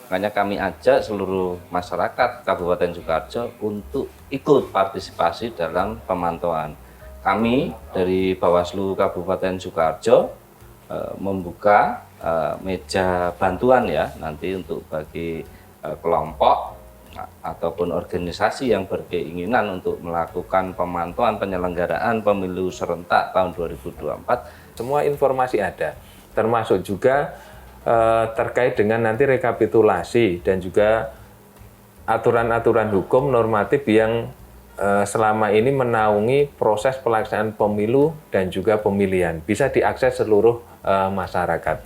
Makanya kami ajak seluruh masyarakat Kabupaten Sukoharjo untuk ikut partisipasi dalam pemantauan. Kami dari Bawaslu Kabupaten Sukoharjo membuka meja bantuan ya nanti untuk bagi kelompok ataupun organisasi yang berkeinginan untuk melakukan pemantauan penyelenggaraan pemilu serentak tahun 2024. Semua informasi ada, termasuk juga terkait dengan nanti rekapitulasi dan juga aturan-aturan hukum normatif yang selama ini menaungi proses pelaksanaan pemilu dan juga pemilihan. Bisa diakses seluruh masyarakat.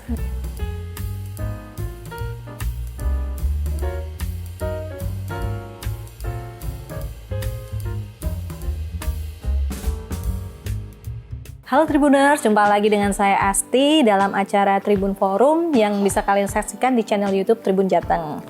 Halo Tribuners, jumpa lagi dengan saya Asti dalam acara Tribun Forum yang bisa kalian saksikan di channel YouTube Tribun Jateng.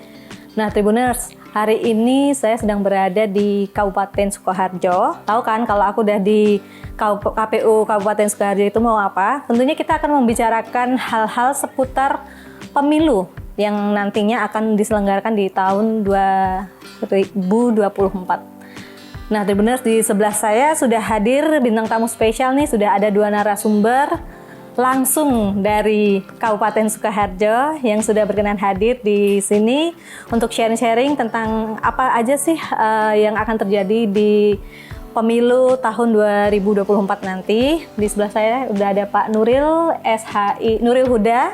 Nah Tribuners, hari ini saya sedang berada di Kabupaten Sukoharjo. Tahu kan kalau aku udah di KPU Kabupaten Sukoharjo itu mau apa? Tentunya kita akan membicarakan hal-hal seputar pemilu yang nantinya akan diselenggarakan di tahun 2024. Nah, Tribuners, di sebelah saya sudah hadir bintang tamu spesial nih, sudah ada 2 narasumber langsung dari Kabupaten Sukoharjo yang sudah berkenan hadir di sini untuk sharing-sharing tentang apa aja sih yang akan terjadi di pemilu tahun 2024 nanti. Di sebelah saya sudah ada Pak Nuril Nuril Huda,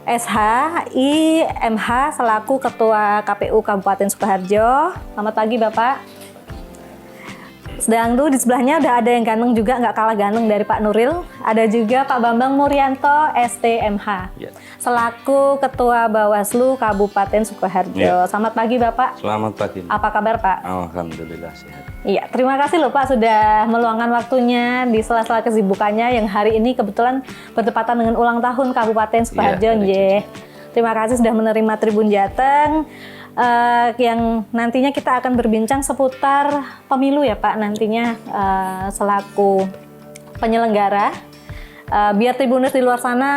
SHI MH selaku Ketua KPU Kabupaten Sukoharjo. Selamat pagi Bapak. Sedang tuh di sebelahnya udah ada yang ganteng juga, nggak kalah ganteng dari Pak Nuril. Ada juga Pak Bambang Muryanto, STMH, selaku Ketua Bawaslu Kabupaten Sukoharjo. Selamat pagi Bapak. Selamat pagi. Apa kabar Pak? Alhamdulillah sehat. Iya, terima kasih loh Pak sudah meluangkan waktunya di sela-sela kesibukannya yang hari ini kebetulan bertepatan dengan ulang tahun Kabupaten Sukoharjo. Terima kasih sudah menerima Tribun Jateng. Yang nantinya kita akan berbincang seputar pemilu ya Pak, nantinya selaku penyelenggara, biar Tribuners di luar sana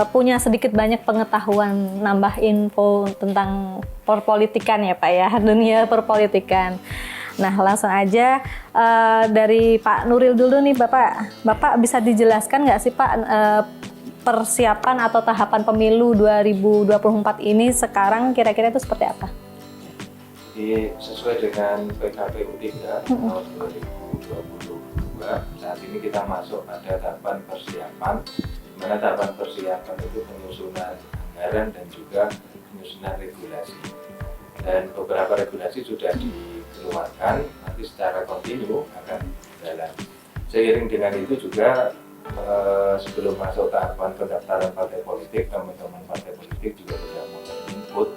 punya sedikit banyak pengetahuan, nambah info tentang perpolitikan ya Pak ya, dunia perpolitikan. Nah langsung aja dari Pak Nuril dulu nih Bapak bisa dijelaskan nggak sih Pak persiapan atau tahapan pemilu 2024 ini sekarang kira-kira itu seperti apa? Jadi sesuai dengan PKPU 3 tahun 2022, saat ini kita masuk pada tahapan persiapan, di mana tahapan persiapan itu penyusunan anggaran dan juga penyusunan regulasi. Dan beberapa regulasi sudah dikeluarkan, nanti secara kontinu akan berjalan. Seiring dengan itu juga sebelum masuk tahapan pendaftaran partai politik, teman-teman partai politik juga sudah mulai input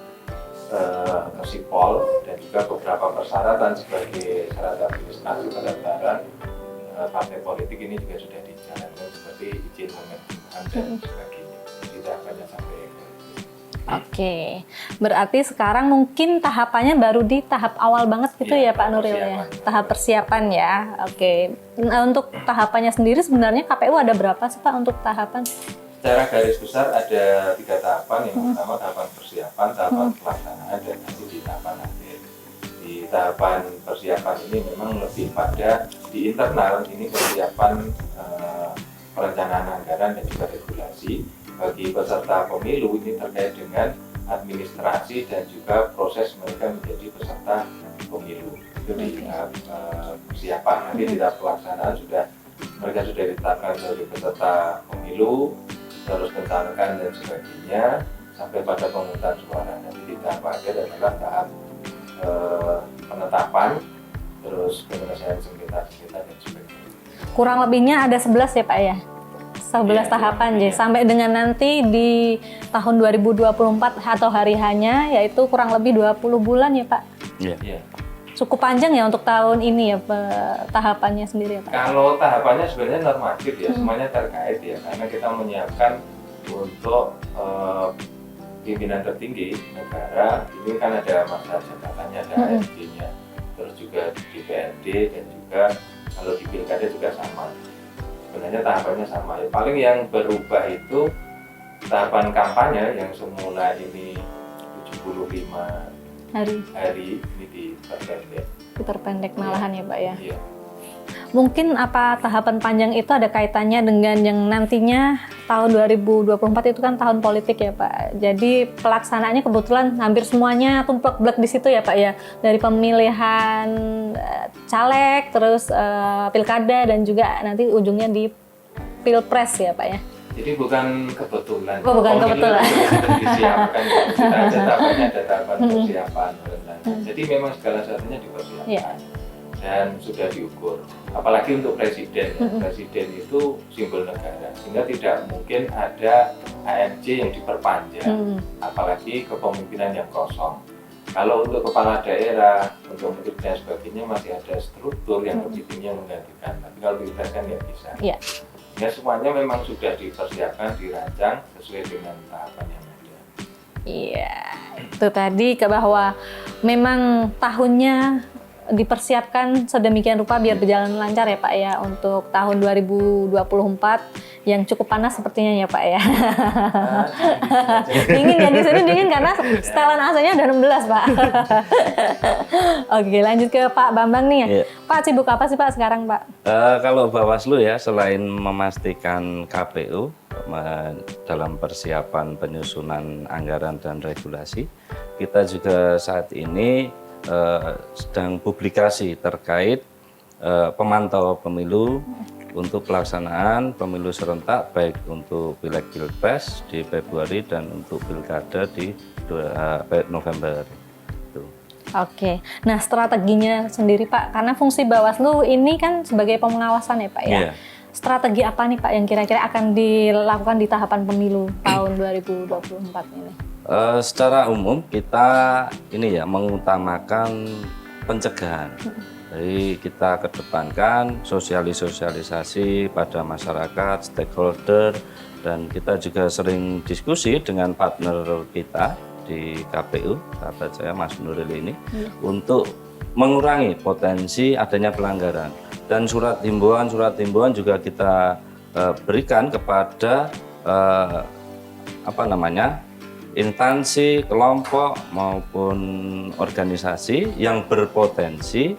ke Sipol dan juga beberapa persyaratan sebagai syarat administrasi pendaftaran partai politik ini juga sudah dijalankan seperti izin pemerintahan dan sebagainya. Jadi tahapannya sampai Oke, berarti sekarang mungkin tahapannya baru di tahap awal banget gitu ya Pak Nuril ya, tahap persiapan ya. Oke, nah, untuk tahapannya sendiri sebenarnya KPU ada berapa sih Pak untuk tahapan? Secara garis besar ada 3 tahapan, yang pertama tahapan persiapan, tahapan pelaksanaan, dan nanti di tahapan akhir. Di tahapan persiapan ini memang lebih pada di internal, ini persiapan perencanaan anggaran dan juga regulasi. Bagi peserta pemilu ini terkait dengan administrasi dan juga proses mereka menjadi peserta pemilu. Itu di tahap persiapan. Nanti di tahap pelaksanaan mereka sudah ditetapkan sebagai peserta pemilu, terus pencalekan dan sebagainya sampai pada pemungutan suara. Nanti di tahap akhir adalah tahap penetapan, terus penyelesaian sengketa dan sebagainya. Kurang lebihnya ada 11 ya Pak ya? 11 tahapan ya, sampai dengan nanti di tahun 2024 atau hari hanya yaitu kurang lebih 20 bulan ya Pak. Iya. Cukup panjang ya untuk tahun ini ya tahapannya sendiri ya Pak. Kalau tahapannya sebenarnya normatif ya, semuanya terkait ya, karena kita menyiapkan untuk pimpinan tertinggi negara ini kan ada masa jabatannya, ada ASD-nya, terus juga DPRD dan juga kalau di pilkada juga sama. Sebenarnya tahapannya sama ya. Paling yang berubah itu tahapan kampanye yang semula ini 17 hari ini diperpendek. Diperpendek malahan ya Pak ya. Iya. Mungkin apa tahapan panjang itu ada kaitannya dengan yang nantinya tahun 2024 itu kan tahun politik ya Pak. Jadi pelaksanaannya kebetulan hampir semuanya tumplek-blek di situ ya Pak ya. Dari pemilihan caleg, terus pilkada dan juga nanti ujungnya di pilpres ya Pak ya. Jadi bukan kebetulan. Oh, bukan kebetulan. Sudah disiapkan. Kita ada tahapannya, ada tahapan persiapan. Jadi memang segala sesuatunya dipersiapkan. Yeah. Dan sudah diukur. Apalagi untuk presiden. Presiden itu simbol negara. Sehingga tidak mungkin ada AMJ yang diperpanjang. Apalagi kepemimpinan yang kosong. Kalau untuk kepala daerah, untuk menteri dan sebagainya masih ada struktur yang lebih tinggi yang menggantikan. Tapi kalau pilpres kan nggak bisa. Yeah. Ya semuanya memang sudah dipersiapkan, dirancang sesuai dengan tahapan yang ada. Iya, itu tadi ke bahwa memang tahunnya dipersiapkan sedemikian rupa biar berjalan lancar ya Pak ya untuk tahun 2024 yang cukup panas sepertinya ya Pak ya. Dingin ya di sini dingin karena setelan AC-nya udah 16 Pak. Oke, lanjut ke Pak Bambang nih ya. Iya. Pak sibuk apa sih Pak sekarang Pak? Kalau Bawaslu ya, selain memastikan KPU dalam persiapan penyusunan anggaran dan regulasi, kita juga saat ini sedang publikasi terkait pemantau pemilu untuk pelaksanaan pemilu serentak baik untuk pileg pilpres di Februari dan untuk pilkada di November. Oke, nah strateginya sendiri Pak, karena fungsi Bawaslu ini kan sebagai pengawasan ya Pak ya. Yeah. Strategi apa nih Pak yang kira-kira akan dilakukan di tahapan pemilu tahun 2024 ini? Secara umum kita ini ya mengutamakan pencegahan. Jadi kita kedepankan sosialisasi pada masyarakat, stakeholder, dan kita juga sering diskusi dengan partner kita di KPU, sahabat saya Mas Nuril ini, untuk mengurangi potensi adanya pelanggaran. Dan surat himbauan juga kita berikan kepada instansi, kelompok maupun organisasi yang berpotensi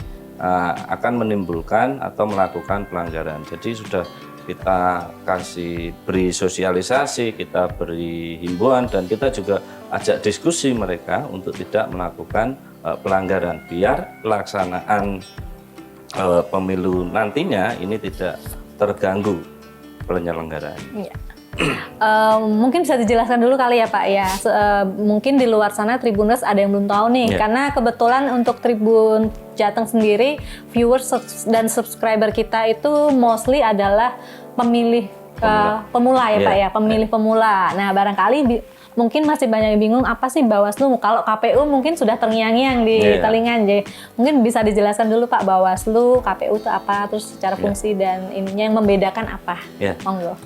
akan menimbulkan atau melakukan pelanggaran. Jadi sudah kita beri sosialisasi, kita beri himbauan, dan kita juga ajak diskusi mereka untuk tidak melakukan pelanggaran biar pelaksanaan pemilu nantinya ini tidak terganggu penyelenggaraan. Iya. Mungkin bisa dijelaskan dulu kali ya Pak ya. Mungkin di luar sana Tribuners ada yang belum tahu nih, karena kebetulan untuk Tribun Jateng sendiri viewers dan subscriber kita itu mostly adalah pemilih pemula ya Pak ya, pemilih pemula. Nah barangkali mungkin masih banyak yang bingung apa sih Bawaslu. Kalau KPU mungkin sudah terngiang-ngiang di telinga. Jadi mungkin bisa dijelaskan dulu Pak, Bawaslu, KPU itu apa, terus secara fungsi dan ininya yang membedakan apa? Monggo.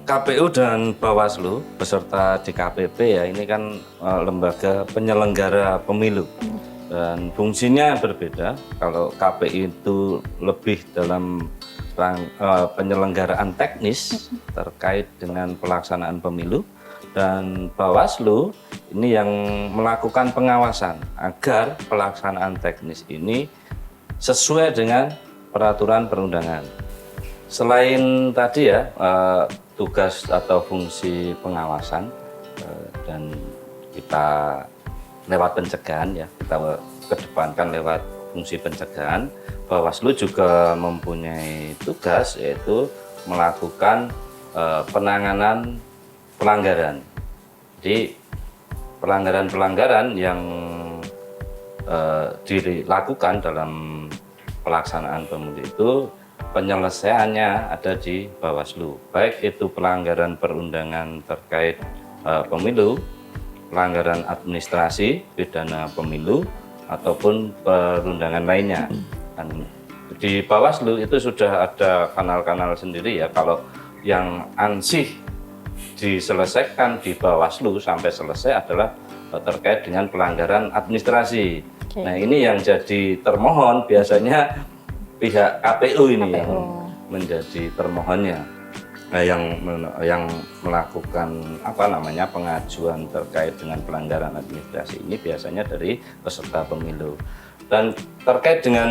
KPU dan Bawaslu beserta DKPP ya, ini kan lembaga penyelenggara pemilu dan fungsinya berbeda. Kalau KPU itu lebih dalam penyelenggaraan teknis terkait dengan pelaksanaan pemilu, dan Bawaslu ini yang melakukan pengawasan agar pelaksanaan teknis ini sesuai dengan peraturan perundangan. Selain tadi ya tugas atau fungsi pengawasan dan kita lewat pencegahan ya, kita kedepankan lewat fungsi pencegahan, Bawaslu juga mempunyai tugas yaitu melakukan penanganan pelanggaran. Jadi pelanggaran-pelanggaran yang dilakukan dalam pelaksanaan pemilu itu penyelesaiannya ada di Bawaslu, baik itu pelanggaran perundangan terkait pemilu, pelanggaran administrasi, pidana pemilu, ataupun perundangan lainnya. Dan di Bawaslu itu sudah ada kanal-kanal sendiri ya, kalau yang ansih diselesaikan di Bawaslu sampai selesai adalah terkait dengan pelanggaran administrasi. Nah ini yang jadi termohon biasanya pihak KPU ini yang menjadi termohonnya. yang melakukan pengajuan terkait dengan pelanggaran administrasi ini biasanya dari peserta pemilu. Dan terkait dengan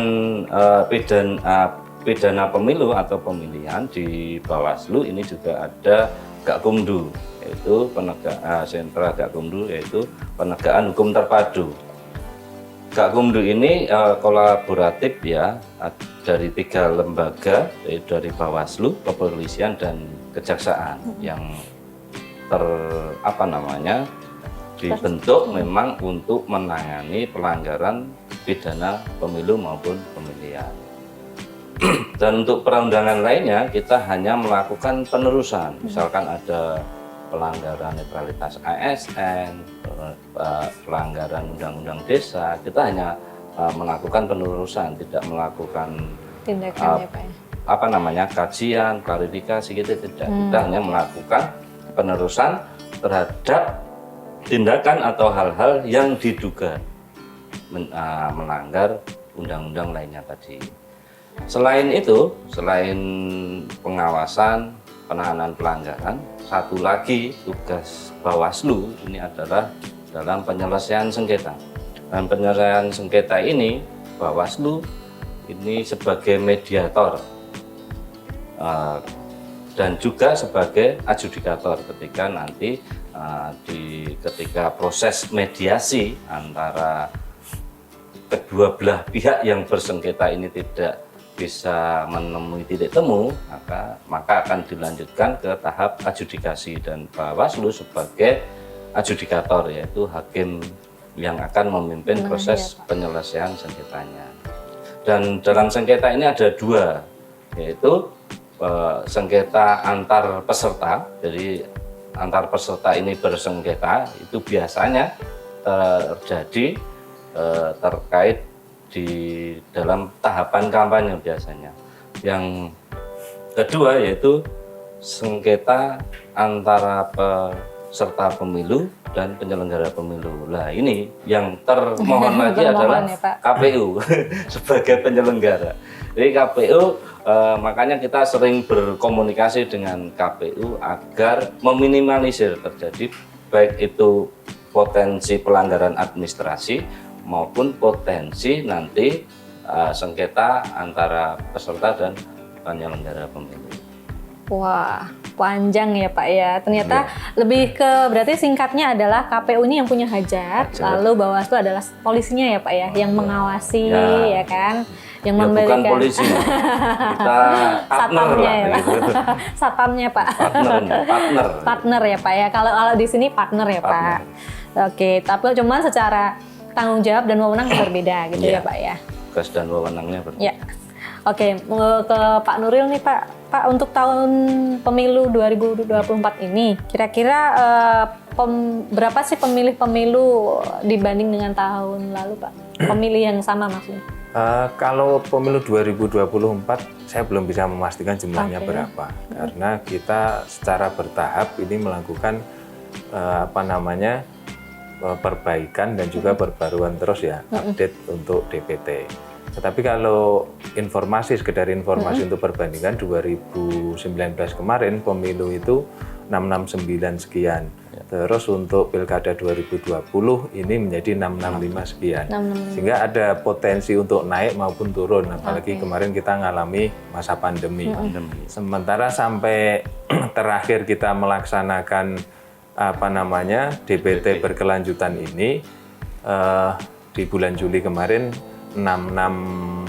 pidana pemilu atau pemilihan di Bawaslu ini juga ada Gakumdu, yaitu sentra Gakumdu, yaitu penegakan hukum terpadu. Gakumdu ini kolaboratif ya, dari 3 lembaga, yaitu dari Bawaslu, Kepolisian, dan Kejaksaan yang dibentuk memang untuk menangani pelanggaran pidana pemilu maupun pemilihan. Dan untuk perundangan lainnya kita hanya melakukan penerusan, misalkan ada pelanggaran netralitas ASN, pelanggaran undang-undang desa, kita hanya melakukan penerusan, tidak melakukan tindakan ya Pak ya. Kajian, klarifikasi, gitu tidak. Kita hanya melakukan penerusan terhadap tindakan atau hal-hal yang diduga melanggar undang-undang lainnya tadi. Selain itu, selain pengawasan, penanganan pelanggaran, satu lagi tugas Bawaslu ini adalah dalam penyelesaian sengketa. Dan penyelesaian sengketa ini Bawaslu ini sebagai mediator dan juga sebagai adjudikator ketika nanti ketika proses mediasi antara kedua belah pihak yang bersengketa ini tidak bisa menemui titik temu, maka akan dilanjutkan ke tahap adjudikasi, dan Bawaslu sebagai adjudikator, yaitu hakim yang akan memimpin proses penyelesaian sengketanya. Dan dalam sengketa ini ada 2, yaitu sengketa antar peserta. Jadi antar peserta ini bersengketa itu biasanya terjadi terkait di dalam tahapan kampanye biasanya. Yang kedua yaitu sengketa antara peserta pemilu dan penyelenggara pemilu. Lah ini yang termohon lagi adalah KPU sebagai penyelenggara. Jadi KPU makanya kita sering berkomunikasi dengan KPU agar meminimalisir terjadi baik itu potensi pelanggaran administrasi maupun potensi nanti sengketa antara peserta dan penyelenggara pemilu. Wah, panjang ya Pak ya. Ternyata lebih ke berarti singkatnya adalah KPU ini yang punya hajat, lalu Bawaslu adalah polisinya ya Pak ya, yang mengawasi ya kan, yang memberikan. Bukan polisi, kita partner lah gitu. Satpamnya Pak. Partner ya Pak ya. Kalau di sini partner ya Pak. Oke, tapi cuma secara tanggung jawab dan wewenang berbeda gitu ya Pak ya. Tugas dan wewenangnya berbeda. Ya. Oke, ke Pak Nuril nih Pak. Pak, untuk tahun pemilu 2024 ini, kira-kira berapa sih pemilih pemilu dibanding dengan tahun lalu Pak? Pemilih yang sama maksudnya? Kalau pemilu 2024, saya belum bisa memastikan jumlahnya berapa. Karena kita secara bertahap ini melakukan perbaikan dan juga perbaruan terus ya, update untuk DPT. Tetapi kalau sekedar informasi untuk perbandingan 2019 kemarin pemilu itu 669 sekian. Terus untuk Pilkada 2020 ini menjadi 665 sekian. Sehingga ada potensi untuk naik maupun turun, apalagi kemarin kita ngalami masa pandemi. Sementara sampai terakhir kita melaksanakan DPT berkelanjutan ini di bulan Juli kemarin 660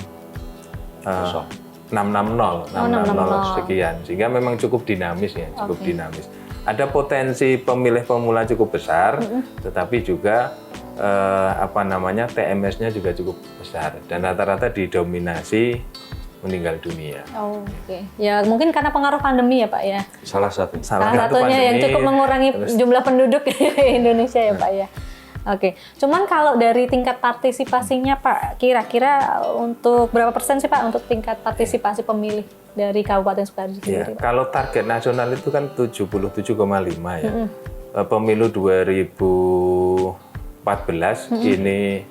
sekian, sehingga memang cukup dinamis ya, dinamis. Ada potensi pemilih pemula cukup besar, tetapi juga TMS-nya juga cukup besar dan rata-rata didominasi meninggal dunia. Oke. Ya mungkin karena pengaruh pandemi ya Pak ya. Salah satunya pandemi, yang cukup mengurangi jumlah penduduk Indonesia ya Pak ya. Oke, cuman kalau dari tingkat partisipasinya Pak, kira-kira untuk berapa persen sih Pak untuk tingkat partisipasi pemilih dari Kabupaten Sukoharjo sendiri? Kalau target nasional itu kan 77,5 ya. Pemilu 2014 ini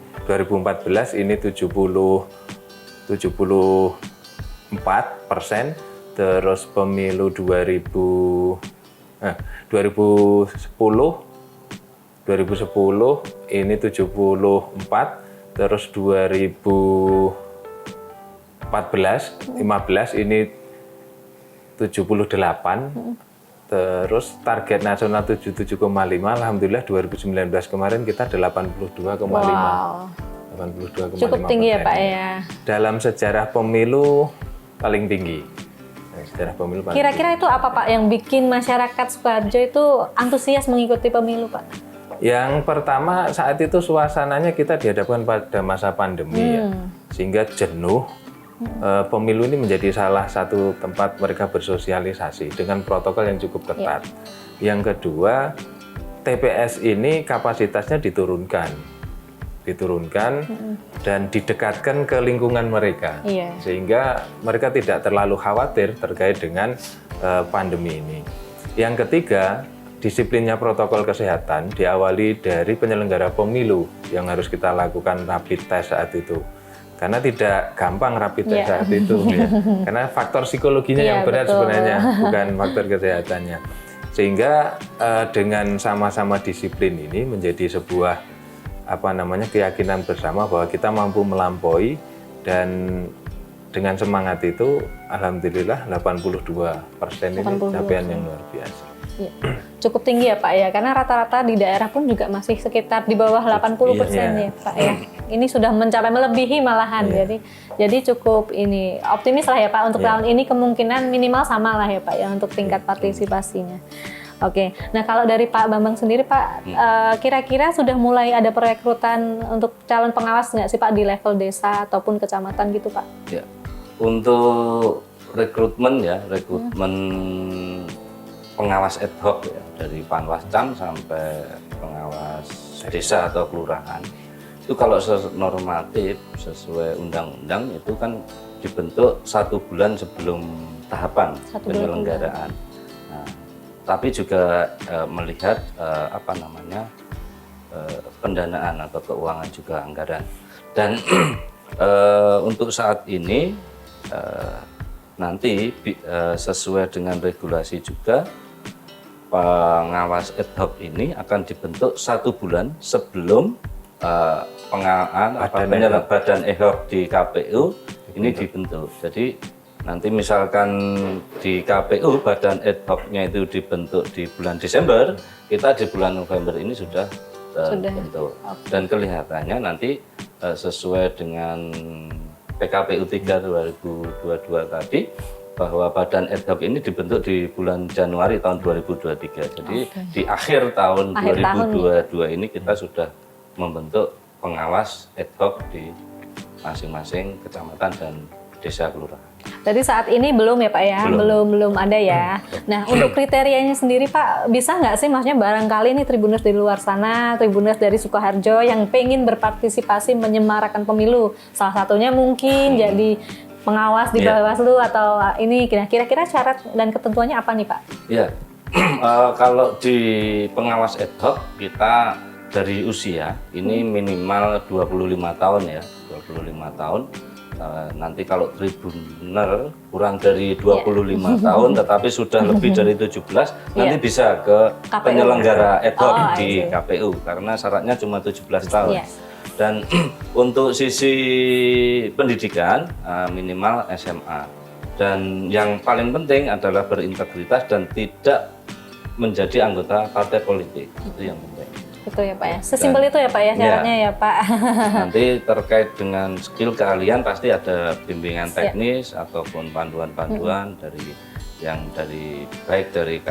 74%, terus pemilu 2010 ini 74, terus 2015 ini 78, terus target nasional 77,5, alhamdulillah 2019 kemarin kita 82,5. Wow. 82,5%. Cukup tinggi ya Pak ya. Dalam sejarah pemilu paling tinggi. Sejarah pemilu paling Kira-kira itu apa Pak yang bikin masyarakat Sukoharjo itu antusias mengikuti pemilu Pak? Yang pertama saat itu suasananya kita dihadapkan pada masa pandemi ya, sehingga jenuh. Pemilu ini menjadi salah satu tempat mereka bersosialisasi dengan protokol yang cukup ketat. Yang kedua, TPS ini kapasitasnya diturunkan dan didekatkan ke lingkungan mereka, sehingga mereka tidak terlalu khawatir terkait dengan pandemi ini. Yang ketiga, disiplinnya protokol kesehatan diawali dari penyelenggara pemilu yang harus kita lakukan rapid test saat itu. Karena tidak gampang rapid test saat itu, ya. Karena faktor psikologinya yang berat sebenarnya, bukan faktor kesehatannya. Sehingga dengan sama-sama disiplin ini menjadi sebuah keyakinan bersama bahwa kita mampu melampaui, dan dengan semangat itu alhamdulillah 82% ini capaian yang luar biasa. Ya. Cukup tinggi ya Pak ya, karena rata-rata di daerah pun juga masih sekitar di bawah 80% ya Pak ya. Ini sudah mencapai melebihi malahan, jadi cukup ini optimis lah ya Pak untuk tahun ini, kemungkinan minimal sama lah ya Pak ya untuk tingkat partisipasinya. Oke, nah kalau dari Pak Bambang sendiri Pak, kira-kira sudah mulai ada perekrutan untuk calon pengawas nggak sih Pak di level desa ataupun kecamatan gitu Pak? Ya, untuk rekrutmen pengawas ad hoc ya, dari Panwascam sampai pengawas desa atau kelurahan, itu kalau normatif sesuai undang-undang itu kan dibentuk 1 bulan sebelum tahapan penyelenggaraan. Nah, tapi juga melihat pendanaan atau keuangan juga anggaran. Dan untuk saat ini nanti sesuai dengan regulasi juga, pengawas ad hoc ini akan dibentuk 1 bulan sebelum badan ad hoc di KPU ini dibentuk. Jadi nanti misalkan di KPU badan ad hoc-nya itu dibentuk di bulan Desember, kita di bulan November ini sudah terbentuk. Dan kelihatannya nanti sesuai dengan PKPU 3 2022 tadi, bahwa badan ad hoc ini dibentuk di bulan Januari tahun 2023. Jadi di akhir tahun 2022 ini kita sudah membentuk pengawas ad hoc di masing-masing kecamatan dan desa kelurahan. Jadi saat ini belum ya Pak ya, belum ada ya. Nah untuk kriterianya sendiri Pak, bisa nggak sih maksudnya barangkali ini Tribuners di luar sana, Tribuners dari Sukoharjo yang pengen berpartisipasi menyemarakan pemilu, salah satunya mungkin jadi pengawas di Bawaslu atau ini, kira-kira syarat dan ketentuannya apa nih Pak? Ya, kalau di pengawas ad hoc kita dari usia ini minimal 25 tahun ya, 25 tahun. Nanti kalau tribuner kurang dari 25 tahun tetapi sudah lebih dari 17 nanti bisa ke KPU. Penyelenggara ad hoc di KPU karena syaratnya cuma 17 tahun. Dan untuk sisi pendidikan minimal SMA, dan yang paling penting adalah berintegritas dan tidak menjadi anggota partai politik, itu yang penting. Betul ya Pak ya, sesimpel itu ya Pak ya syaratnya ya Pak. Nanti terkait dengan skill keahlian pasti ada bimbingan teknis ataupun panduan-panduan dari baik dari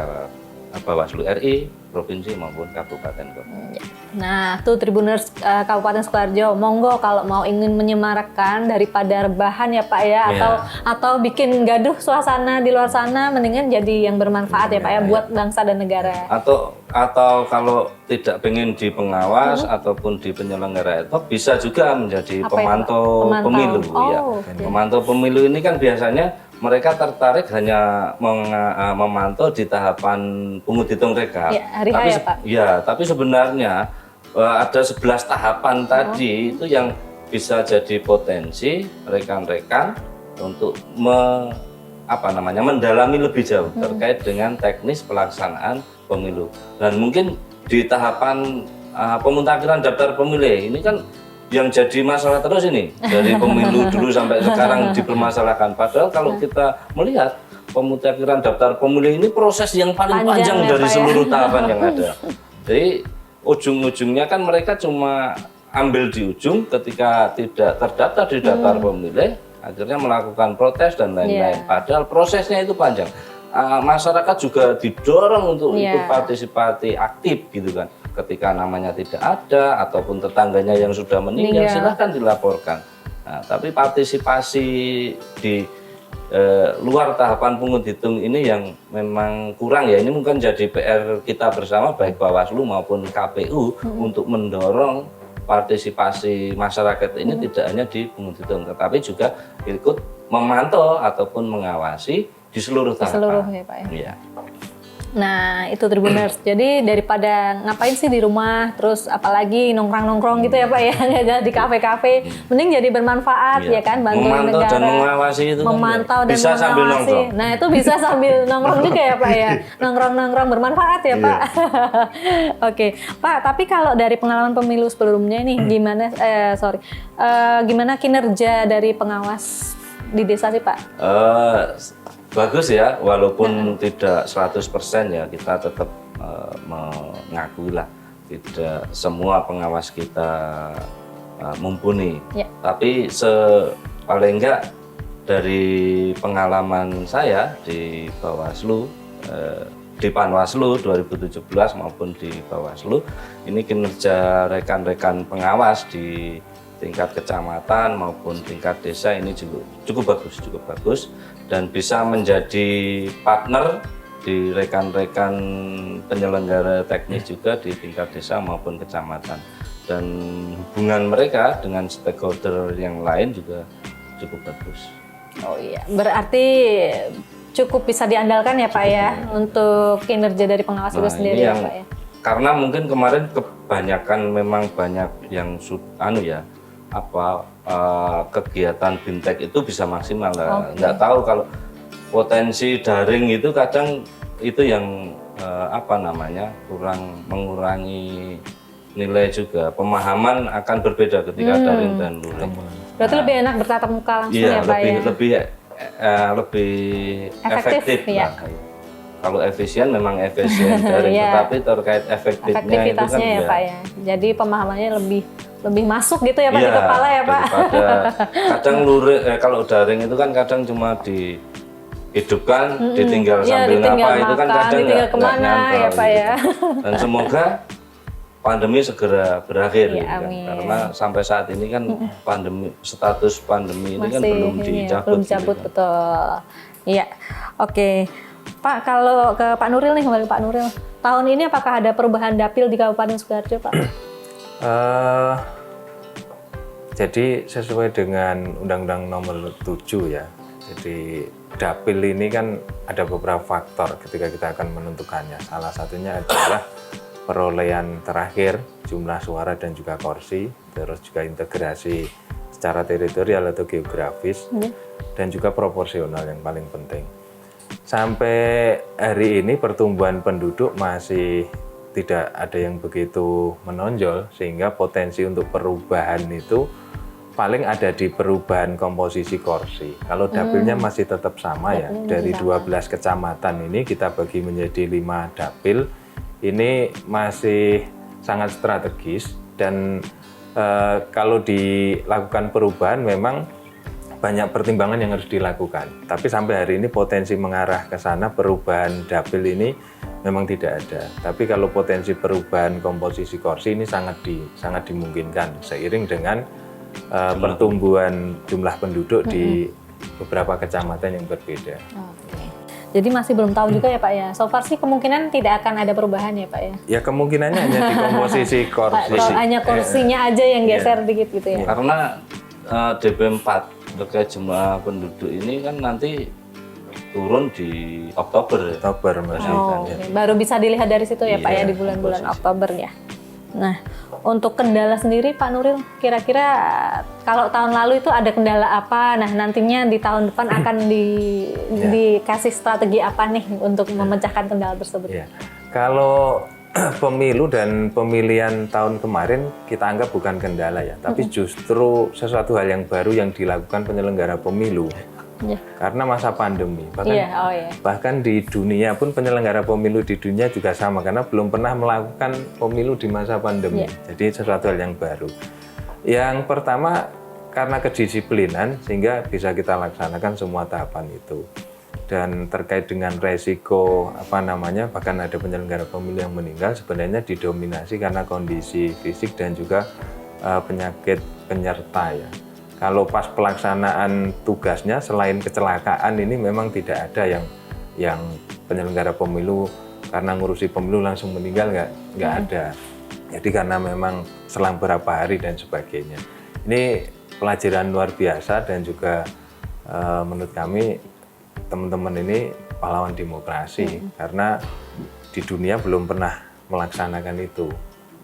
Bawaslu RI, provinsi maupun kabupaten kota. Nah, tuh Tribuners Kabupaten Sukoharjo, monggo kalau mau ingin menyemarakkan daripada rebahan ya Pak ya, atau bikin gaduh suasana di luar sana, mendingan jadi yang bermanfaat ya Pak ya buat bangsa dan negara. Atau kalau tidak pengen di pengawas ataupun di penyelenggara itu bisa juga menjadi pemantau pemilu ya. Pemantau pemilu ini kan biasanya mereka tertarik hanya memantau di tahapan pungut hitung rekap. Tapi sebenarnya ada 11 tahapan tadi itu yang bisa jadi potensi rekan-rekan untuk mendalami lebih jauh terkait dengan teknis pelaksanaan pemilu. Dan mungkin di tahapan pemutakhiran daftar pemilih ini kan yang jadi masalah terus ini dari pemilu dulu sampai sekarang dipermasalahkan. Padahal kalau kita melihat pemutakhiran daftar pemilih ini proses yang paling panjang ya, dari Pak, seluruh tahapan yang ada. Jadi ujung-ujungnya kan mereka cuma ambil di ujung ketika tidak terdaftar di daftar pemilih, akhirnya melakukan protes dan lain-lain. Padahal prosesnya itu panjang. Masyarakat juga didorong untuk ikut partisipasi aktif gitu kan. Ketika namanya tidak ada ataupun tetangganya yang sudah meninggal, silahkan dilaporkan. Nah, tapi partisipasi di luar tahapan pungut hitung ini yang memang kurang ya. Ini mungkin jadi PR kita bersama baik Bawaslu maupun KPU untuk mendorong partisipasi masyarakat ini tidak hanya di pungut hitung, tetapi juga ikut memantau ataupun mengawasi di seluruh tahapan. Seluruh ya Pak ya. Iya. Nah itu Tribuners, jadi daripada ngapain sih di rumah, terus apalagi nongkrong-nongkrong gitu ya Pak ya, nggak di kafe-kafe, mending jadi bermanfaat ya kan, bantuin memantau negara. Dan mengawasi itu memantau kan dan bisa mengawasi. sambil nongkrong. Nah itu bisa sambil nongkrong juga ya Pak ya, nongkrong-nongkrong bermanfaat ya Pak. Oke Pak, tapi kalau dari pengalaman pemilu sebelumnya nih, gimana kinerja dari pengawas di desa sih Pak? Bagus ya, walaupun tidak 100% ya, kita tetap mengakui lah tidak semua pengawas kita mumpuni. Ya. Tapi paling enggak dari pengalaman saya di Bawaslu, di Panwaslu 2017 maupun di Bawaslu, ini kinerja rekan-rekan pengawas di tingkat kecamatan maupun tingkat desa ini cukup bagus dan bisa menjadi partner di rekan-rekan penyelenggara teknis juga di tingkat desa maupun kecamatan, dan hubungan mereka dengan stakeholder yang lain juga cukup bagus. Oh iya, berarti cukup bisa diandalkan ya Pak ya untuk kinerja dari pengawas itu sendiri ya Pak ya. Karena mungkin kemarin kebanyakan memang banyak yang kegiatan BIMTEK itu bisa maksimal lah. Nggak tahu kalau potensi daring itu kadang itu yang kurang mengurangi nilai juga. Pemahaman akan berbeda ketika daring dan luring. Berarti lebih enak bertatap muka langsung ya Pak ya? Lebih efektif ya. Kalau efisien memang efisien daring, tetapi terkait efektivitasnya itu kan ya Pak ya. Jadi pemahamannya lebih masuk gitu ya Pak di kepala ya Pak. Kadang kalau daring itu kan kadang cuma dihidupkan, ditinggal sambil ngapa itu kan kadang nggak nyantol ya Pak ya. Dan semoga pandemi segera berakhir ya, kan? Karena sampai saat ini kan status pandemi ini kan belum dicabut. Belum dicabut gitu, betul. Iya, oke. Pak, kalau ke Pak Nuril nih, kembali Pak Nuril. Tahun ini apakah ada perubahan dapil di Kabupaten Sukoharjo Pak? Jadi sesuai dengan Undang-Undang Nomor 7 ya. Jadi dapil ini kan ada beberapa faktor ketika kita akan menentukannya. Salah satunya adalah perolehan terakhir, jumlah suara dan juga kursi, terus juga integrasi secara teritorial atau geografis, dan juga proporsional yang paling penting. Sampai hari ini pertumbuhan penduduk masih tidak ada yang begitu menonjol, sehingga potensi untuk perubahan itu paling ada di perubahan komposisi kursi. Kalau dapilnya masih tetap sama ya, dari 12 kecamatan ini kita bagi menjadi 5 dapil, ini masih sangat strategis, dan kalau dilakukan perubahan memang banyak pertimbangan yang harus dilakukan. Tapi sampai hari ini potensi mengarah ke sana perubahan dapil ini memang tidak ada. Tapi kalau potensi perubahan komposisi kursi ini sangat dimungkinkan seiring dengan pertumbuhan jumlah penduduk di beberapa kecamatan yang berbeda. Jadi masih belum tahu juga ya Pak ya. So far sih kemungkinan tidak akan ada perubahan ya Pak ya. Ya kemungkinannya hanya di komposisi kursi. Hanya kursinya aja yang geser dikit gitu ya. Karena DP4 terkait jumlah penduduk ini kan nanti turun di Oktober. Baru bisa dilihat dari situ ya Pak ya, di bulan-bulan Oktober ya. Nah, untuk kendala sendiri Pak Nuril, kira-kira kalau tahun lalu itu ada kendala apa? Nah, nantinya di tahun depan akan dikasih strategi apa nih untuk memecahkan kendala tersebut? Ya. Kalau pemilu dan pemilihan tahun kemarin kita anggap bukan kendala ya, tapi justru sesuatu hal yang baru yang dilakukan penyelenggara pemilu. Ya. Karena masa pandemi, bahkan di dunia pun penyelenggara pemilu di dunia juga sama karena belum pernah melakukan pemilu di masa pandemi. Jadi sesuatu hal yang baru. Yang pertama karena kedisiplinan sehingga bisa kita laksanakan semua tahapan itu. Dan terkait dengan resiko bahkan ada penyelenggara pemilu yang meninggal sebenarnya didominasi karena kondisi fisik dan juga penyakit penyerta ya. Kalau pas pelaksanaan tugasnya selain kecelakaan ini memang tidak ada yang penyelenggara pemilu karena ngurusi pemilu langsung meninggal, nggak ada. Jadi karena memang selang beberapa hari dan sebagainya. Ini pelajaran luar biasa dan juga menurut kami teman-teman ini pahlawan demokrasi karena di dunia belum pernah melaksanakan itu.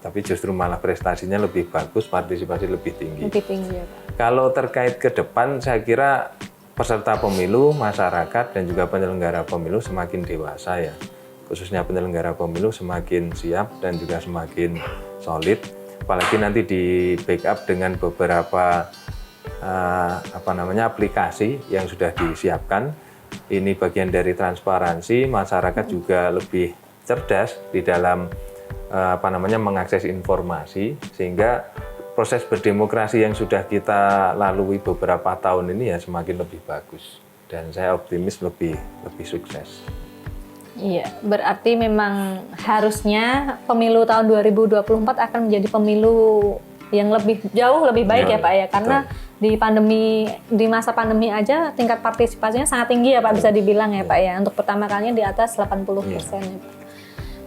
Tapi justru malah prestasinya lebih bagus, partisipasi lebih tinggi. Lebih tinggi ya Pak. Kalau terkait ke depan, saya kira peserta pemilu, masyarakat, dan juga penyelenggara pemilu semakin dewasa ya. Khususnya penyelenggara pemilu semakin siap dan juga semakin solid. Apalagi nanti di backup dengan beberapa aplikasi yang sudah disiapkan. Ini bagian dari transparansi, masyarakat juga lebih cerdas di dalam mengakses informasi sehingga proses berdemokrasi yang sudah kita lalui beberapa tahun ini ya semakin lebih bagus dan saya optimis lebih sukses. Iya, berarti memang harusnya pemilu tahun 2024 akan menjadi pemilu yang jauh lebih baik ya Pak ya, karena di masa pandemi aja tingkat partisipasinya sangat tinggi ya Pak, bisa dibilang ya Pak ya, untuk pertama kalinya di atas 80% ya Pak.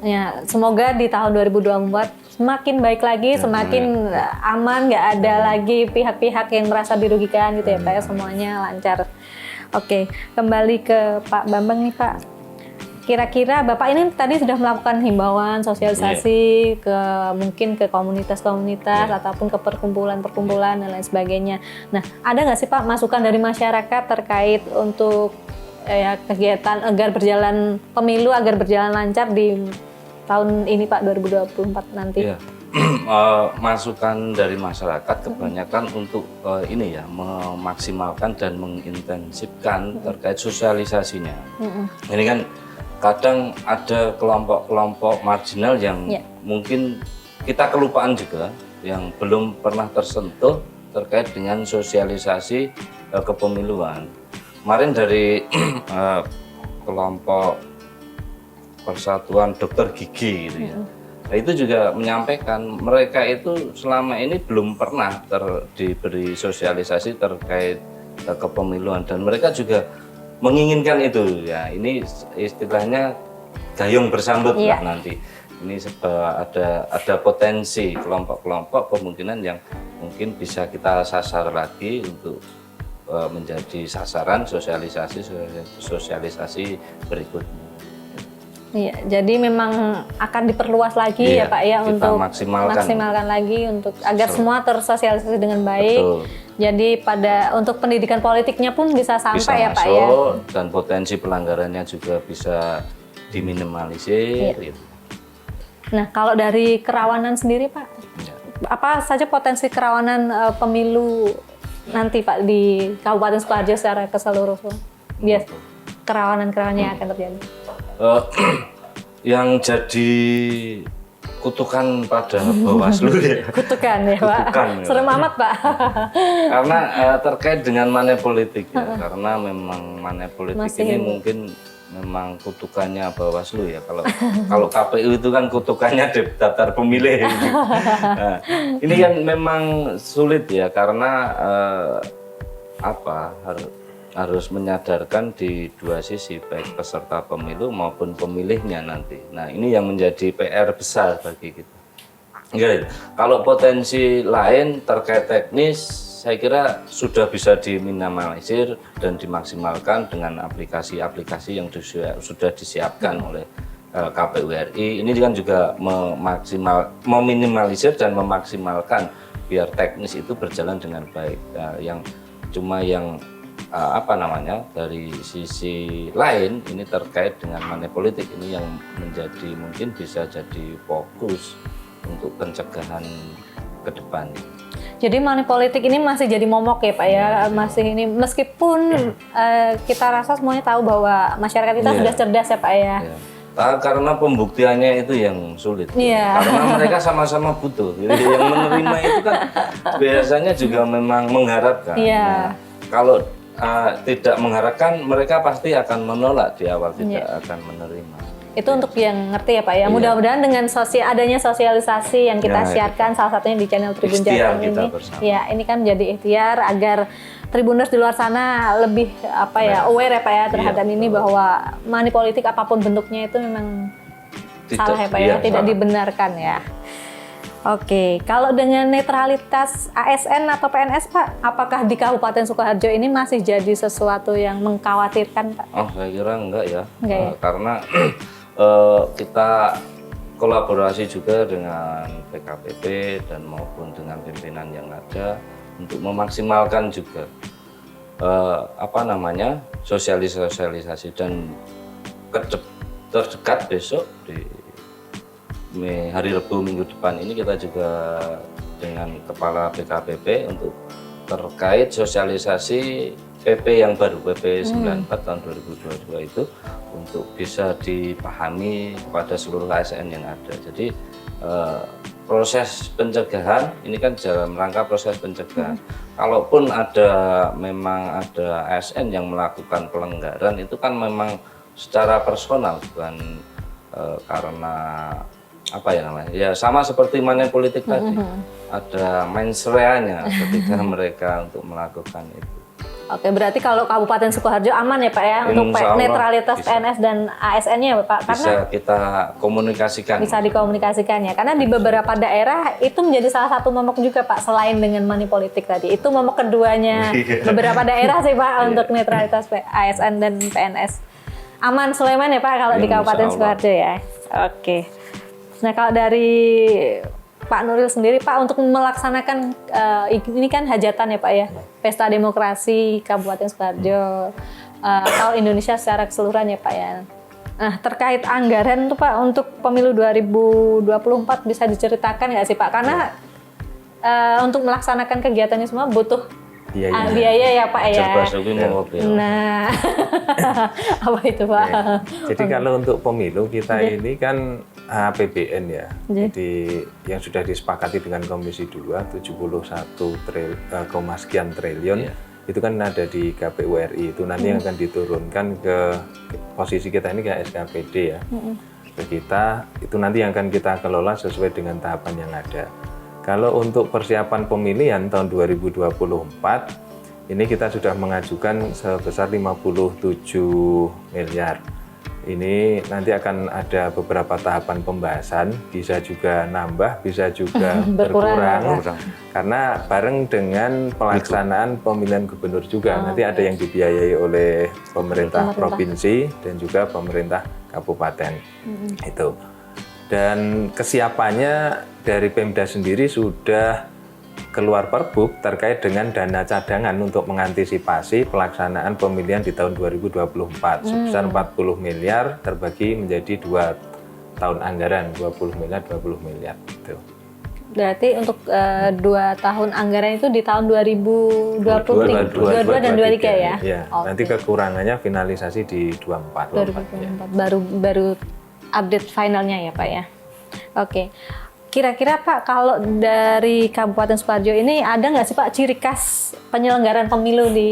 Ya, semoga di tahun 2024 semakin baik lagi, semakin aman, nggak ada lagi pihak-pihak yang merasa dirugikan gitu ya Pak ya, semuanya lancar. Oke, kembali ke Pak Bambang nih Pak. Kira-kira Bapak ini tadi sudah melakukan himbauan, sosialisasi mungkin ke komunitas-komunitas ataupun ke perkumpulan-perkumpulan dan lain sebagainya. Nah, ada nggak sih Pak masukan dari masyarakat terkait untuk kegiatan agar berjalan lancar di tahun ini Pak 2024 nanti? Ya. Masukan dari masyarakat kebanyakan untuk memaksimalkan dan mengintensifkan terkait sosialisasinya. Ini kan kadang ada kelompok-kelompok marginal yang mungkin kita kelupaan juga, yang belum pernah tersentuh terkait dengan sosialisasi kepemiluan. Kemarin dari kelompok Persatuan Dokter Gigi gitu ya. Nah, itu juga menyampaikan mereka itu selama ini belum pernah diberi sosialisasi terkait kepemiluan dan mereka juga menginginkan itu ya. Ini istilahnya gayung bersambut lah nanti. Ini ada potensi kelompok-kelompok kemungkinan yang mungkin bisa kita sasar lagi untuk menjadi sasaran sosialisasi berikutnya. Iya, jadi memang akan diperluas lagi ya Pak ya untuk maksimalkan lagi untuk agar semua tersosialisasi dengan baik. Betul. Jadi untuk pendidikan politiknya pun bisa sampai ya Pak ya. Dan potensi pelanggarannya juga bisa diminimalisir. Gitu. Nah, kalau dari kerawanan sendiri Pak, apa saja potensi kerawanan pemilu nanti Pak di Kabupaten Sukoharjo secara keseluruhan? Biar kerawanan-kerawanan yang akan terjadi. Yang jadi kutukan pada Bawaslu ya. Kutukan ya Pak. Serem amat Pak. Karena terkait dengan money politik ya. Karena memang money politik ini mungkin memang kutukannya Bawaslu ya. Kalau KPU itu kan kutukannya daftar pemilih. Nah, ini kan memang sulit ya karena harus menyadarkan di dua sisi, baik peserta pemilu maupun pemilihnya nanti. Nah, ini yang menjadi PR besar bagi kita. Kalau potensi lain terkait teknis, saya kira sudah bisa diminimalisir dan dimaksimalkan dengan aplikasi-aplikasi yang sudah disiapkan oleh KPU RI ini kan juga meminimalisir dan memaksimalkan biar teknis itu berjalan dengan baik. Yang dari sisi lain ini terkait dengan money politik ini yang menjadi mungkin bisa jadi fokus untuk pencegahan ke depan. Jadi money politik ini masih jadi momok ya Pak ya, masih ini meskipun kita rasa semuanya tahu bahwa masyarakat kita sudah cerdas ya Pak ya. Karena pembuktiannya itu yang sulit. Karena mereka sama-sama butuh. Jadi yang menerima itu kan biasanya juga memang mengharapkan. Nah, kalau tidak mengharapkan, mereka pasti akan menolak di awal, tidak akan menerima. Itu untuk yang ngerti ya Pak ya. Mudah-mudahan dengan adanya sosialisasi yang kita siarkan, salah satunya di channel Tribun Jateng ini. Ya, ini kan jadi ikhtiar agar Tribuners di luar sana lebih aware ya Pak ya terhadap ini, bahwa money politik apapun bentuknya itu memang salah ya Pak ya, tidak dibenarkan ya. Oke, kalau dengan netralitas ASN atau PNS Pak, apakah di Kabupaten Sukoharjo ini masih jadi sesuatu yang mengkhawatirkan Pak? Oh, saya kira enggak ya. Karena kita kolaborasi juga dengan PKPP dan maupun dengan pimpinan yang ada untuk memaksimalkan juga sosialisasi dan terdekat besok di hari Rabu minggu depan ini kita juga dengan Kepala PKPP untuk terkait sosialisasi PP yang baru, PP 94 tahun 2022 itu untuk bisa dipahami kepada seluruh ASN yang ada. Jadi proses pencegahan ini kan dalam rangka proses pencegahan. Kalaupun memang ada ASN yang melakukan pelanggaran itu kan memang secara personal, bukan karena sama seperti money politik tadi, ada mensreanya ketika mereka untuk melakukan itu. Oke, berarti kalau Kabupaten Sukoharjo aman ya Pak ya untuk netralitas PNS dan ASN-nya ya Pak? Bisa kita komunikasikan. Bisa dikomunikasikan ya, karena di beberapa daerah itu menjadi salah satu momok juga Pak, selain dengan money politik tadi. Itu momok keduanya beberapa daerah sih Pak untuk netralitas ASN dan PNS. Aman Sulaiman ya Pak kalau di Kabupaten Sukoharjo ya? Oke. Nah kalau dari Pak Nuril sendiri Pak, untuk melaksanakan ini kan hajatan ya Pak ya, Pesta Demokrasi Kabupaten Sukoharjo atau Indonesia secara keseluruhan ya Pak ya. Nah terkait anggaran tuh Pak untuk pemilu 2024 bisa diceritakan nggak sih Pak? Karena untuk melaksanakan kegiatannya semua butuh biaya ya Pak ya. Nah, apa itu Pak? Jadi kalau untuk pemilu kita ini kan APBN ya. Jadi yang sudah disepakati dengan Komisi 2 71,sekian triliun itu kan ada di KPU RI. Itu nanti yang akan diturunkan ke posisi kita ini ke SKPD ya. Ke kita itu nanti yang akan kita kelola sesuai dengan tahapan yang ada. Kalau untuk persiapan pemilihan tahun 2024, ini kita sudah mengajukan sebesar 57 miliar. Ini nanti akan ada beberapa tahapan pembahasan, bisa juga nambah, bisa juga berkurang. Karena bareng dengan pelaksanaan pemilihan gubernur juga, nanti ada yang dibiayai oleh pemerintah provinsi dan juga pemerintah kabupaten. Itu. Dan kesiapannya dari Pemda sendiri sudah keluar perbuk terkait dengan dana cadangan untuk mengantisipasi pelaksanaan pemilihan di tahun 2024 sebesar 40 miliar terbagi menjadi 2 tahun anggaran, 20 miliar gitu. Berarti untuk 2 tahun anggaran itu di tahun 2022 dan 2023 ya? Ya, nanti kekurangannya finalisasi di 2024. Baru update finalnya ya Pak ya. Oke. Kira-kira Pak, kalau dari Kabupaten Sukoharjo ini ada nggak sih Pak ciri khas penyelenggaraan pemilu di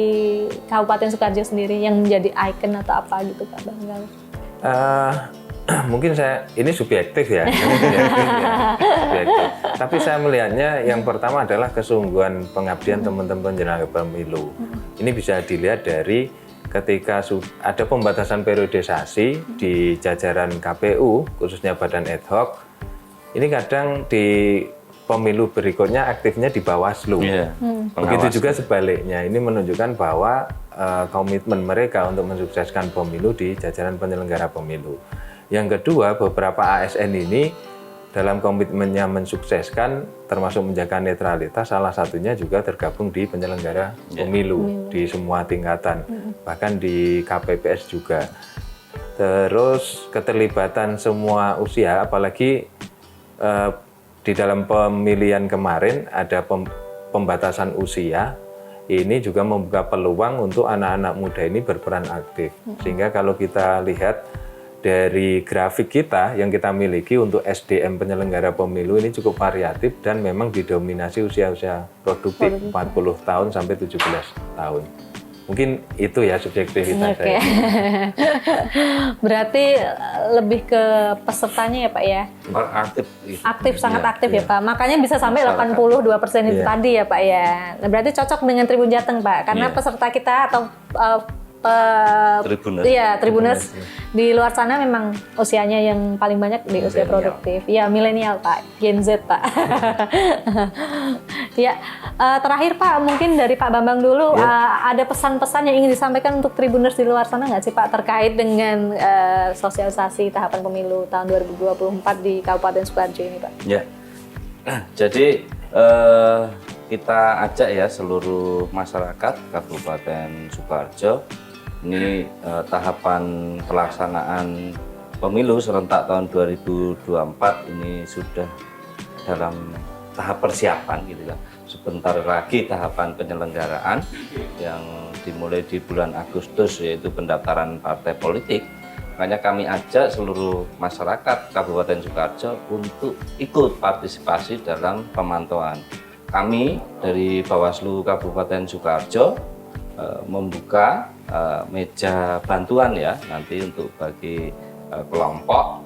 Kabupaten Sukoharjo sendiri yang menjadi ikon atau apa gitu Pak? Mungkin ini subjektif ya. Subjektif. Tapi saya melihatnya yang pertama adalah kesungguhan pengabdian teman-teman penyelenggara pemilu. Ini bisa dilihat dari ketika ada pembatasan periodisasi di jajaran KPU, khususnya Badan Ad Hoc, ini kadang di pemilu berikutnya aktifnya di Bawaslu. Begitu juga sebaliknya, ini menunjukkan bahwa komitmen mereka untuk mensukseskan pemilu di jajaran penyelenggara pemilu. Yang kedua, beberapa ASN ini dalam komitmennya mensukseskan termasuk menjaga netralitas, salah satunya juga tergabung di penyelenggara pemilu di semua tingkatan, bahkan di KPPS juga. Terus keterlibatan semua usia, apalagi di dalam pemilihan kemarin ada pembatasan usia, ini juga membuka peluang untuk anak-anak muda ini berperan aktif. Sehingga kalau kita lihat dari grafik kita yang kita miliki untuk SDM penyelenggara pemilu ini cukup variatif dan memang didominasi usia-usia produktif 40 tahun sampai 17 tahun. Mungkin itu ya subjektivitas saya. Berarti lebih ke pesertanya ya Pak ya? Aktif. Aktif, sangat aktif ya Pak. Makanya bisa sampai 82% itu tadi ya Pak ya. Nah, berarti cocok dengan Tribun Jateng Pak, karena peserta kita atau Tribuners di luar sana memang usianya yang paling banyak di usia produktif. Ya, milenial Pak, Gen Z Pak. Ya, terakhir Pak, mungkin dari Pak Bambang dulu, ada pesan-pesan yang ingin disampaikan untuk Tribuners di luar sana nggak sih Pak terkait dengan sosialisasi tahapan pemilu tahun 2024 di Kabupaten Sukoharjo ini Pak? Ya, jadi kita ajak ya seluruh masyarakat Kabupaten Sukoharjo. Ini tahapan pelaksanaan pemilu serentak tahun 2024 ini sudah dalam tahap persiapan gitu kan. Sebentar lagi tahapan penyelenggaraan yang dimulai di bulan Agustus, yaitu pendaftaran partai politik. Makanya kami ajak seluruh masyarakat Kabupaten Sukoharjo untuk ikut partisipasi dalam pemantauan. Kami dari Bawaslu Kabupaten Sukoharjo membuka meja bantuan ya nanti untuk bagi kelompok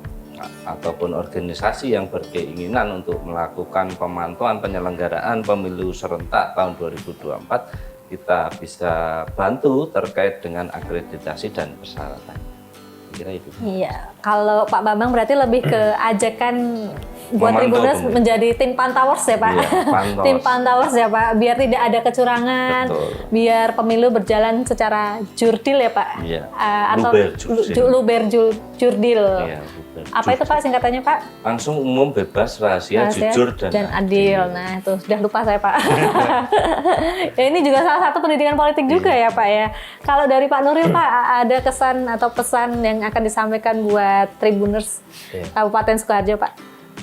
ataupun organisasi yang berkeinginan untuk melakukan pemantauan penyelenggaraan pemilu serentak tahun 2024, kita bisa bantu terkait dengan akreditasi dan persyaratan. Kira itu. Iya, kalau Pak Bambang berarti lebih ke ajakan buat Tribuners menjadi tim pantauers ya Pak. Iya, pantauers. Tim pantauers ya Pak, biar tidak ada kecurangan, biar pemilu berjalan secara jurdil ya Pak. Iya. Atau jurdil. Iya, apa itu Pak singkatannya Pak? Langsung umum, bebas, rahasia, jujur dan adil. Nah itu sudah lupa saya Pak. Ya, ini juga salah satu pendidikan politik juga ya Pak ya. Kalau dari Pak Nuril Pak, ada kesan atau pesan yang akan disampaikan buat Tribuners Kabupaten Sukoharjo Pak?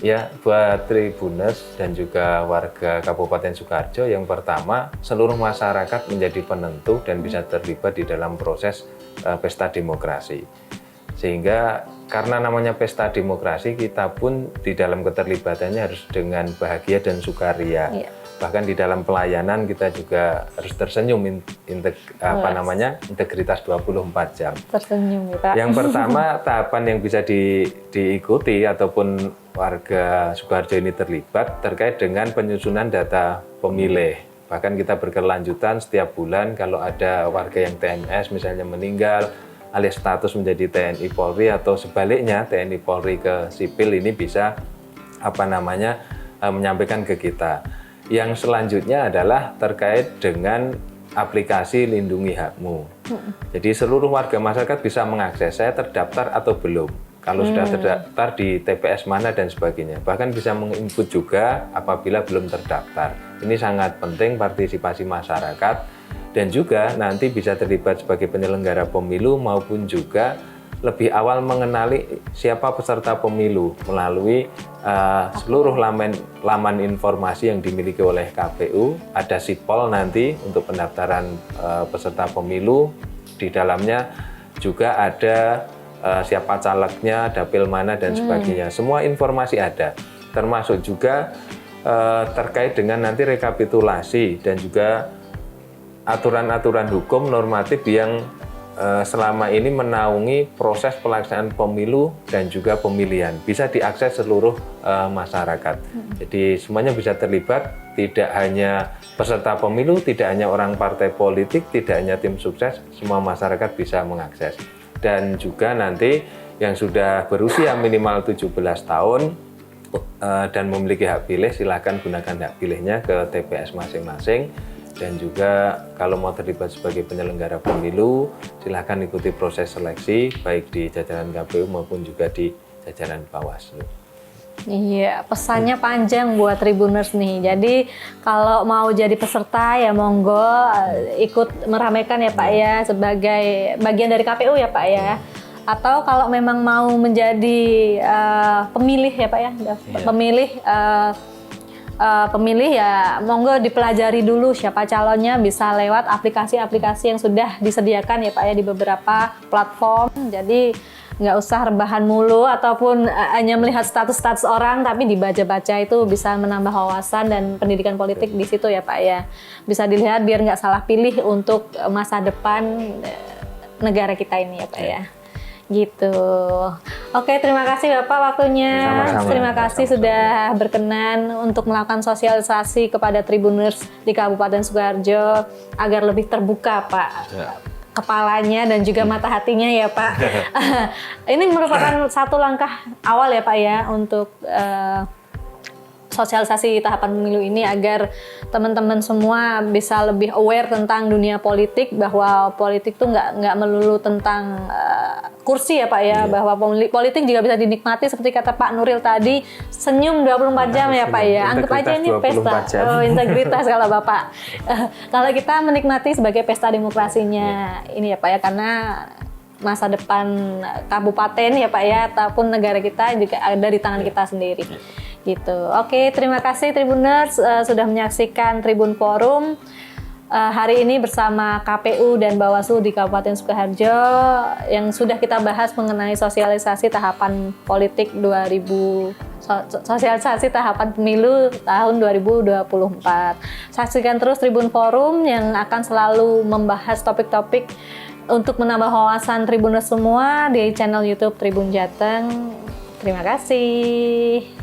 Ya, buat Tribuners dan juga warga Kabupaten Sukoharjo, yang pertama, seluruh masyarakat menjadi penentu dan bisa terlibat di dalam proses pesta demokrasi. Sehingga karena namanya pesta demokrasi, kita pun di dalam keterlibatannya harus dengan bahagia dan sukaria. Iya. Bahkan di dalam pelayanan kita juga harus tersenyum, integritas 24 jam. Tersenyum ya Pak. Yang pertama, tahapan yang bisa diikuti ataupun warga Sukoharjo ini terlibat terkait dengan penyusunan data pemilih. Bahkan kita berkelanjutan setiap bulan kalau ada warga yang TNS misalnya meninggal, alih status menjadi TNI Polri atau sebaliknya TNI Polri ke sipil, ini bisa menyampaikan ke kita. Yang selanjutnya adalah terkait dengan aplikasi Lindungi Hakmu. Jadi seluruh warga masyarakat bisa mengakses, saya terdaftar atau belum. Kalau sudah terdaftar di TPS mana dan sebagainya. Bahkan bisa menginput juga apabila belum terdaftar. Ini sangat penting partisipasi masyarakat. Dan juga nanti bisa terlibat sebagai penyelenggara pemilu maupun juga lebih awal mengenali siapa peserta pemilu melalui seluruh laman informasi yang dimiliki oleh KPU. Ada sipol nanti untuk pendaftaran peserta pemilu. Di dalamnya juga ada siapa calegnya, dapil mana dan sebagainya. Semua informasi ada. Termasuk juga terkait dengan nanti rekapitulasi dan juga aturan-aturan hukum normatif yang selama ini menaungi proses pelaksanaan pemilu dan juga pemilihan. Bisa diakses seluruh masyarakat. Jadi semuanya bisa terlibat, tidak hanya peserta pemilu, tidak hanya orang partai politik, tidak hanya tim sukses, semua masyarakat bisa mengakses. Dan juga nanti yang sudah berusia minimal 17 tahun dan memiliki hak pilih, silakan gunakan hak pilihnya ke TPS masing-masing. Dan juga kalau mau terlibat sebagai penyelenggara pemilu, silakan ikuti proses seleksi baik di jajaran KPU maupun juga di jajaran Bawaslu. Iya, pesannya panjang buat Tribuners nih. Jadi kalau mau jadi peserta ya monggo ikut meramaikan ya Pak ya, sebagai bagian dari KPU ya Pak ya. Atau kalau memang mau menjadi pemilih ya Pak ya, pemilih ya monggo dipelajari dulu siapa calonnya, bisa lewat aplikasi-aplikasi yang sudah disediakan ya Pak ya di beberapa platform. Jadi nggak usah rebahan mulu ataupun hanya melihat status-status orang, tapi dibaca-baca itu bisa menambah wawasan dan pendidikan politik di situ ya Pak ya. Bisa dilihat biar nggak salah pilih untuk masa depan negara kita ini ya Pak ya. Gitu. Oke, terima kasih Bapak waktunya. Sama-sama. Terima kasih sudah berkenan untuk melakukan sosialisasi kepada Tribuners di Kabupaten Sukoharjo agar lebih terbuka Pak. Kepalanya dan juga mata hatinya ya Pak. Ini merupakan satu langkah awal ya Pak ya untuk sosialisasi tahapan pemilu ini agar teman-teman semua bisa lebih aware tentang dunia politik, bahwa politik tuh nggak melulu tentang kursi ya Pak ya, bahwa politik juga bisa dinikmati seperti kata Pak Nuril tadi, senyum 24 jam ya Pak ya. Anggap aja ini pesta integritas kalau Bapak. Kalau kita menikmati sebagai pesta demokrasinya ini ya Pak ya, karena masa depan kabupaten ya Pak ya ataupun negara kita juga ada di tangan kita sendiri. Gitu. Oke, terima kasih Tribuners sudah menyaksikan Tribun Forum hari ini bersama KPU dan Bawaslu di Kabupaten Sukoharjo yang sudah kita bahas mengenai sosialisasi tahapan politik sosialisasi tahapan pemilu tahun 2024. Saksikan terus Tribun Forum yang akan selalu membahas topik-topik untuk menambah wawasan Tribuners semua di channel YouTube Tribun Jateng. Terima kasih.